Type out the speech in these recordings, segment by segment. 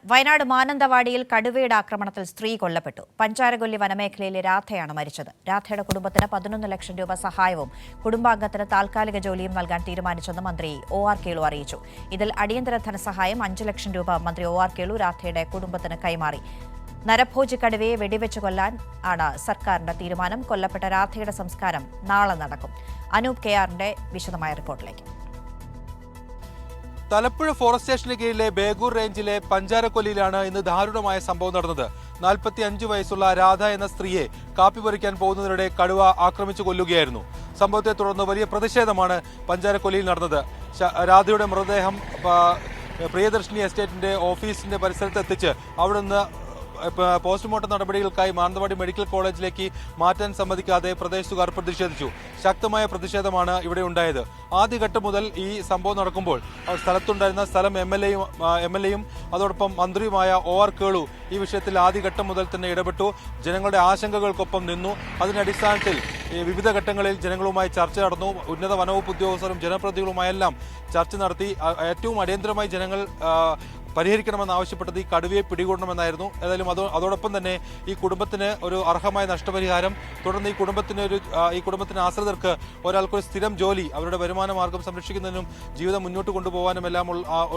വയനാട് മാനന്തവാടിയിൽ കടുവയുടെ ആക്രമണത്തിൽ സ്ത്രീ കൊല്ലപ്പെട്ടു. പഞ്ചാരകൊല്ലി വനമേഖലയിലെ രാധയാണ് മരിച്ചത്. രാധയുടെ കുടുംബത്തിന് 11 ലക്ഷം രൂപ സഹായവും കുടുംബാംഗത്തിന് താൽക്കാലിക ജോലിയും നൽകാൻ തീരുമാനിച്ചെന്ന് മന്ത്രി OR കേളു അറിയിച്ചു. ഇതിൽ അടിയന്തര ധനസഹായം 5 ലക്ഷം രൂപ മന്ത്രി OR കേളു രാധയുടെ കുടുംബത്തിന് കൈമാറി. നരഭോജി കടുവയെ വെടിവെച്ച് കൊല്ലാൻ ആണ് സർക്കാരിന്റെ തീരുമാനം. കൊല്ലപ്പെട്ട രാധയുടെ സംസ്കാരം നാളെ നടക്കും. അനൂപ് KRന്റെ വിശദമായ റിപ്പോർട്ടിലേക്ക്. തലപ്പുഴ ഫോറസ്റ്റ് സ്റ്റേഷന് കീഴിലെ ബേഗൂർ റേഞ്ചിലെ പഞ്ചാരക്കൊല്ലിയിലാണ് ഇന്ന് ദാരുണമായ സംഭവം നടന്നത്. 45 വയസ്സുള്ള രാധ എന്ന സ്ത്രീയെ കാപ്പി പറിക്കാൻ പോകുന്നതിനിടെ കടുവ ആക്രമിച്ചു കൊല്ലുകയായിരുന്നു. സംഭവത്തെ തുടർന്ന് വലിയ പ്രതിഷേധമാണ് പഞ്ചാരക്കൊല്ലിയിൽ നടന്നത്. രാധയുടെ മൃതദേഹം പ്രിയദർശിനി എസ്റ്റേറ്റിന്റെ ഓഫീസിന്റെ പരിസരത്ത് എത്തിച്ച് അവിടെ നിന്ന് പോസ്റ്റ്മോർട്ടം നടപടികൾക്കായി മാനന്തവാടി മെഡിക്കൽ കോളേജിലേക്ക് മാറ്റാൻ സമ്മതിക്കാതെ പ്രദേശത്തുകാർ പ്രതിഷേധിച്ചു. ശക്തമായ പ്രതിഷേധമാണ് ഇവിടെ ഉണ്ടായത്. ആദ്യഘട്ടം മുതൽ ഈ സംഭവം നടക്കുമ്പോൾ സ്ഥലത്തുണ്ടായിരുന്ന എം എൽ എയും അതോടൊപ്പം മന്ത്രിയുമായ OR കേളു ഈ വിഷയത്തിൽ ആദ്യഘട്ടം മുതൽ തന്നെ ഇടപെട്ടു. ജനങ്ങളുടെ ആശങ്കകൾക്കൊപ്പം നിന്നു. അതിന്റെ അടിസ്ഥാനത്തിൽ വിവിധ ഘട്ടങ്ങളിൽ ജനങ്ങളുമായി ചർച്ച നടന്നു. ഉന്നത വനവകുപ്പ് ഉദ്യോഗസ്ഥരും ജനപ്രതിനിധികളുമായെല്ലാം ചർച്ച നടത്തി. ഏറ്റവും അടിയന്തരമായി ജനങ്ങൾ പരിഹരിക്കണമെന്നാവശ്യപ്പെട്ടത് ഈ കടുവയെ പിടികൂടണമെന്നായിരുന്നു. ഏതായാലും അതോടൊപ്പം തന്നെ ഈ കുടുംബത്തിന് ഒരു അർഹമായ നഷ്ടപരിഹാരം, തുടർന്ന് ഈ കുടുംബത്തിന് ആശ്രിതർക്ക് ഒരാൾക്കൊരു സ്ഥിരം ജോലി, അവരുടെ വരുമാന മാർഗം സംരക്ഷിക്കുന്നതിനും ജീവിതം മുന്നോട്ട് കൊണ്ടുപോകാനും എല്ലാം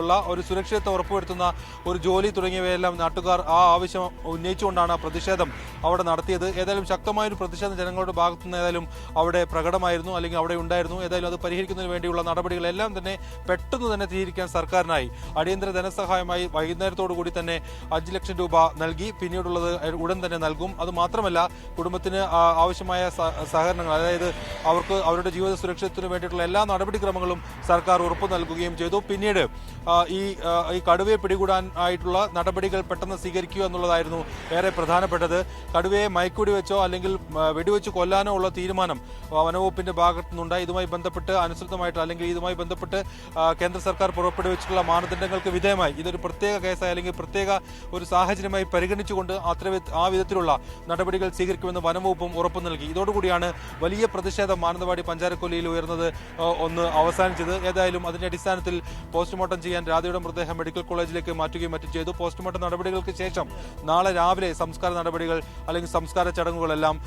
ഉള്ള ഒരു സുരക്ഷിതത്വം ഉറപ്പുവരുത്തുന്ന ഒരു ജോലി തുടങ്ങിയവയെല്ലാം നാട്ടുകാർ ആ ആവശ്യം ഉന്നയിച്ചുകൊണ്ടാണ് ആ പ്രതിഷേധം അവിടെ നടത്തിയത്. ഏതായാലും ശക്തമായൊരു പ്രതിഷേധം ജനങ്ങളുടെ ഭാഗത്തുനിന്ന് ഏതായാലും അവിടെ പ്രകടമായിരുന്നു, അല്ലെങ്കിൽ അവിടെ ഉണ്ടായിരുന്നു. ഏതായാലും അത് പരിഹരിക്കുന്നതിന് വേണ്ടിയുള്ള നടപടികളെല്ലാം തന്നെ പെട്ടെന്ന് തന്നെ സ്വീകരിക്കാൻ സർക്കാരിനായി. അടിയന്തര ധനസഹായം വൈകുന്നേരത്തോടുകൂടി തന്നെ 5 ലക്ഷം രൂപ നൽകി. പിന്നീടുള്ളത് ഉടൻ തന്നെ നൽകും. അത് മാത്രമല്ല, കുടുംബത്തിന് ആവശ്യമായ സഹകരണങ്ങൾ, അതായത് അവർക്ക് അവരുടെ ജീവിത സുരക്ഷിതത്വത്തിന് വേണ്ടിയിട്ടുള്ള എല്ലാ നടപടിക്രമങ്ങളും സർക്കാർ ഉറപ്പു നൽകുകയും ചെയ്തു. പിന്നീട് ഈ കടുവയെ പിടികൂടാൻ ആയിട്ടുള്ള നടപടികൾ പെട്ടെന്ന് സ്വീകരിക്കുക എന്നുള്ളതായിരുന്നു ഏറെ പ്രധാനപ്പെട്ടത്. കടുവയെ മയക്കുവെടി വെച്ചോ അല്ലെങ്കിൽ വെടിവെച്ച് കൊല്ലാനോ ഉള്ള തീരുമാനം വനവകുപ്പിന്റെ ഭാഗത്തു നിന്നുണ്ടായി. ഇതുമായി ബന്ധപ്പെട്ട് അനുസൃതമായിട്ട് അല്ലെങ്കിൽ ഇതുമായി ബന്ധപ്പെട്ട് കേന്ദ്ര സർക്കാർ പുറപ്പെടുവിച്ചിട്ടുള്ള മാനദണ്ഡങ്ങൾക്ക് വിധേയമായി ഇതൊരു പ്രത്യേക കേസായി അല്ലെങ്കിൽ പ്രത്യേക ഒരു സാഹചര്യമായി പരിഗണിച്ചുകൊണ്ട് ആ വിധത്തിലുള്ള നടപടികൾ സ്വീകരിക്കുമെന്ന് വനംവകുപ്പും ഉറപ്പു നൽകി. ഇതോടുകൂടിയാണ് വലിയ പ്രതിഷേധം മാനന്തവാടി പഞ്ചാരക്കൊല്ലിയിൽ ഉയർന്നത് ഒന്ന് അവസാനിച്ചത്. ഏതായാലും അതിന്റെ അടിസ്ഥാനത്തിൽ പോസ്റ്റ്മോർട്ടം ചെയ്യാൻ രാധയുടെ മൃതദേഹം മെഡിക്കൽ കോളേജിലേക്ക് മാറ്റുകയും മറ്റും ചെയ്തു. പോസ്റ്റ്മോർട്ടം നടപടികൾക്ക് ശേഷം നാളെ രാവിലെ സംസ്കാര നടപടികൾ അല്ലെങ്കിൽ സംസ്കാര ചടങ്ങുകളെല്ലാം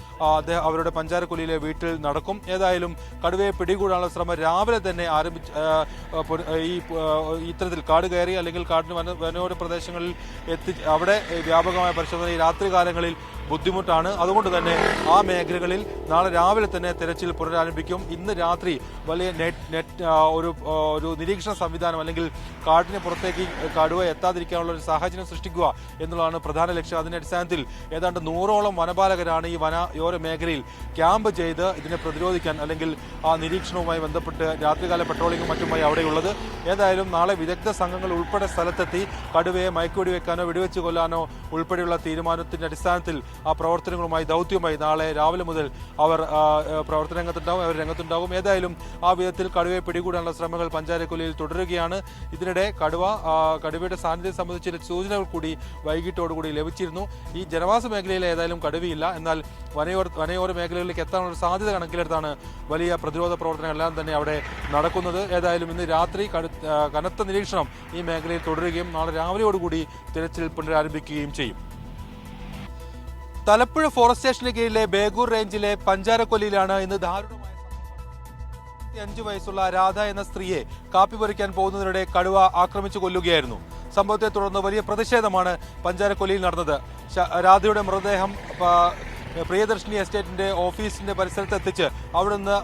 അവരുടെ പഞ്ചാരക്കൊല്ലിയിലെ വീട്ടിൽ നടക്കും. ഏതായാലും കടുവയെ പിടികൂടാനുള്ള ശ്രമം രാവിലെ തന്നെ ഇത്തരത്തിൽ കാട് കയറി അല്ലെങ്കിൽ കാടിന് വനോര പ്രദേശങ്ങളിൽ അവിടെ വ്യാപകമായ പരിശോധന ഈ രാത്രികാലങ്ങളിൽ ബുദ്ധിമുട്ടാണ്. അതുകൊണ്ട് തന്നെ ആ മേഖലകളിൽ നാളെ രാവിലെ തന്നെ തെരച്ചിൽ പുനരാരംഭിക്കും. ഇന്ന് രാത്രി വലിയ ഒരു നിരീക്ഷണ സംവിധാനം അല്ലെങ്കിൽ കാടിന് പുറത്തേക്ക് കടുവ എത്താതിരിക്കാനുള്ള ഒരു സാഹചര്യം സൃഷ്ടിക്കുക എന്നുള്ളതാണ് പ്രധാന ലക്ഷ്യം. അതിന്റെ അടിസ്ഥാനത്തിൽ ഏതാണ്ട് 100ഓളം വനപാലകരാണ് ഈ വനയോര മേഖലയിൽ ക്യാമ്പ് ചെയ്ത് ഇതിനെ പ്രതിരോധിക്കാൻ അല്ലെങ്കിൽ ആ നിരീക്ഷണവുമായി ബന്ധപ്പെട്ട് രാത്രികാല പെട്രോളിംഗും മറ്റുമായി അവിടെയുള്ളത്. ഏതായാലും നാളെ വിദഗ്ധ സംഘങ്ങൾ ഉൾപ്പെടെ സ്ഥലത്തെത്തി കടുവയെ മയക്കുവെടി വെക്കാനോ വെടിവെച്ച് കൊല്ലാനോ ഉൾപ്പെടെയുള്ള തീരുമാനത്തിന്റെ അടിസ്ഥാനത്തിൽ ആ പ്രവർത്തനങ്ങളുമായി ദൗത്യമായി നാളെ രാവിലെ മുതൽ അവർ പ്രവർത്തന രംഗത്തുണ്ടാകും. ഏതായാലും ആ വിധത്തിൽ കടുവയെ പിടികൂടാനുള്ള ശ്രമങ്ങൾ പഞ്ചാരക്കൊല്ലിയിൽ തുടരുകയാണ്. ഇതിനിടെ കടുവയുടെ സാന്നിധ്യം സംബന്ധിച്ച സൂചനകൾ കൂടി വൈകിട്ടോടുകൂടി ലഭിച്ചിരുന്നു. ഈ ജനവാസ മേഖലയിൽ ഏതായാലും കടുവയില്ല. എന്നാൽ വനയോര മേഖലകളിലേക്ക് എത്താനുള്ള സാധ്യത കണക്കിലെടുത്താണ് വലിയ പ്രതിരോധ പ്രവർത്തനങ്ങളെല്ലാം തന്നെ അവിടെ നടക്കുന്നത്. ഏതായാലും ഇന്ന് രാത്രി കനത്ത നിരീക്ഷണം ഈ മേഖലയിൽ തുടരുകയും നാളെ രാവിലെയോടുകൂടി തിരച്ചിൽ പുനരാരംഭിക്കുകയും ചെയ്യും. തലപ്പുഴ ഫോറസ്റ്റ് സ്റ്റേഷന് കീഴിലെ ബേഗൂർ റേഞ്ചിലെ പഞ്ചാരക്കൊല്ലിയിലാണ് ഇന്ന് ദാരുണമായ 45 വയസ്സുള്ള രാധ എന്ന സ്ത്രീയെ കാപ്പി പറിക്കാൻ പോകുന്നതിനിടെ കടുവ ആക്രമിച്ചു കൊല്ലുകയായിരുന്നു. സംഭവത്തെ തുടർന്ന് വലിയ പ്രതിഷേധമാണ് പഞ്ചാരക്കൊല്ലിയിൽ നടന്നത്. രാധയുടെ മൃതദേഹം പ്രിയദർശിനി എസ്റ്റേറ്റിന്റെ ഓഫീസിന്റെ പരിസരത്ത് എത്തിച്ച് അവിടെ നിന്ന്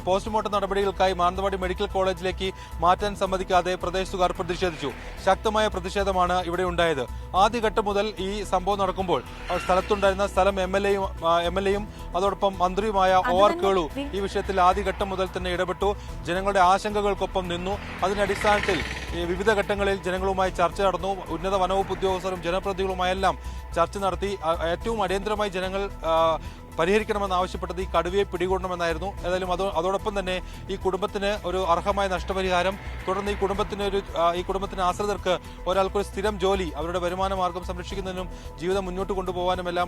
പോസ്റ്റ്മോർട്ടം നടപടികൾക്കായി മാനന്തവാടി മെഡിക്കൽ കോളേജിലേക്ക് മാറ്റാൻ സമ്മതിക്കാതെ പ്രദേശത്തുകാർ പ്രതിഷേധിച്ചു. ശക്തമായ പ്രതിഷേധമാണ് ഇവിടെ ഉണ്ടായത്. ആദ്യഘട്ടം മുതൽ ഈ സംഭവം നടക്കുമ്പോൾ സ്ഥലത്തുണ്ടായിരുന്ന എം എൽ എയും അതോടൊപ്പം മന്ത്രിയുമായ OR കേളു ഈ വിഷയത്തിൽ ആദ്യഘട്ടം മുതൽ തന്നെ ഇടപെട്ടു. ജനങ്ങളുടെ ആശങ്കകൾക്കൊപ്പം നിന്നു. അതിന്റെ അടിസ്ഥാനത്തിൽ വിവിധ ഘട്ടങ്ങളിൽ ജനങ്ങളുമായി ചർച്ച നടന്നു. ഉന്നത വനവകുപ്പ് ഉദ്യോഗസ്ഥരും ജനപ്രതിനിധികളുമായെല്ലാം ചർച്ച നടത്തി. ഏറ്റവും അടിയന്തരമായി ജനങ്ങൾ പരിഹരിക്കണമെന്നാവശ്യപ്പെട്ടത് ഈ കടുവയെ പിടികൂടണമെന്നായിരുന്നു. ഏതായാലും അതോടൊപ്പം തന്നെ ഈ കുടുംബത്തിന് ഒരു അർഹമായ നഷ്ടപരിഹാരം, തുടർന്ന് ഈ കുടുംബത്തിന് ആശ്രിതർക്ക് ഒരാൾക്കൊരു സ്ഥിരം ജോലി, അവരുടെ വരുമാന മാർഗം സംരക്ഷിക്കുന്നതിനും ജീവിതം മുന്നോട്ട് കൊണ്ടുപോകാനും എല്ലാം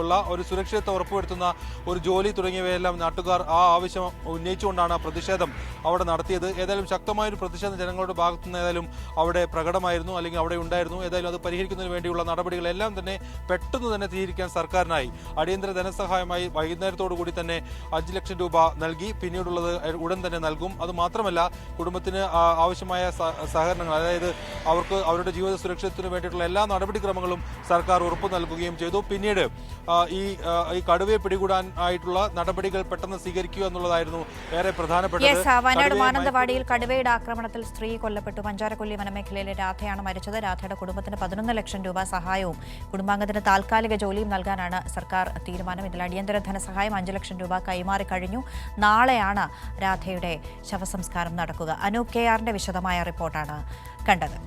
ഉള്ള ഒരു സുരക്ഷിതത്വം ഉറപ്പുവരുത്തുന്ന ഒരു ജോലി തുടങ്ങിയവയെല്ലാം നാട്ടുകാർ ആ ആവശ്യം ഉന്നയിച്ചുകൊണ്ടാണ് പ്രതിഷേധം അവിടെ നടത്തിയത്. ഏതായാലും ശക്തമായൊരു പ്രതിഷേധം ജനങ്ങളുടെ ഭാഗത്തു നിന്ന് ഏതായാലും അവിടെ പ്രകടമായിരുന്നു, അല്ലെങ്കിൽ അവിടെ ഉണ്ടായിരുന്നു. ഏതായാലും അത് പരിഹരിക്കുന്നതിന് വേണ്ടിയുള്ള നടപടികളെല്ലാം തന്നെ പെട്ടെന്ന് തന്നെ സ്വീകരിക്കാൻ സർക്കാരിനായി. അടിയന്തര ധനസഹായമായി വൈകുന്നേരത്തോടുകൂടി തന്നെ 5 ലക്ഷം രൂപ നൽകി, പിന്നീടുള്ളത് ഉടൻ തന്നെ നൽകും. അത് മാത്രമല്ല, കുടുംബത്തിന് ആവശ്യമായ സഹകരണങ്ങൾ, അതായത് അവർക്ക് അവരുടെ ജീവിത സുരക്ഷിതത്വത്തിന് വേണ്ടിയിട്ടുള്ള എല്ലാ നടപടിക്രമങ്ങളും സർക്കാർ ഉറപ്പു നൽകുകയും ചെയ്തു. പിന്നീട് ഈ കടുവയെ പിടികൂടാൻ ആയിട്ടുള്ള നടപടികൾ പെട്ടെന്ന് സ്വീകരിക്കുക എന്നുള്ളതായിരുന്നു ഏറെ പ്രധാനപ്പെട്ടത്. വയനാട് മാനന്തവാടിയിൽ കടുവയുടെ ആക്രമണത്തിൽ സ്ത്രീ കൊല്ലപ്പെട്ടു. പഞ്ചാരക്കൊല്ലി വനമേഖലയിലെ രാധയാണ് മരിച്ചത്. രാധയുടെ കുടുംബത്തിന് 11 ലക്ഷം രൂപ സഹായവും കുടുംബാംഗത്തിന് താൽക്കാലിക ജോലിയും നൽകാനാണ് സർക്കാർ തീരുമാനം. ഇതിൽ അടിയന്തര ധനസഹായം 5 ലക്ഷം രൂപ കൈമാറി കഴിഞ്ഞു. നാളെയാണ് രാധയുടെ ശവസംസ്കാരം നടക്കുക. അനൂപ് KR വിശദമായ റിപ്പോർട്ടാണ് കണ്ടത്.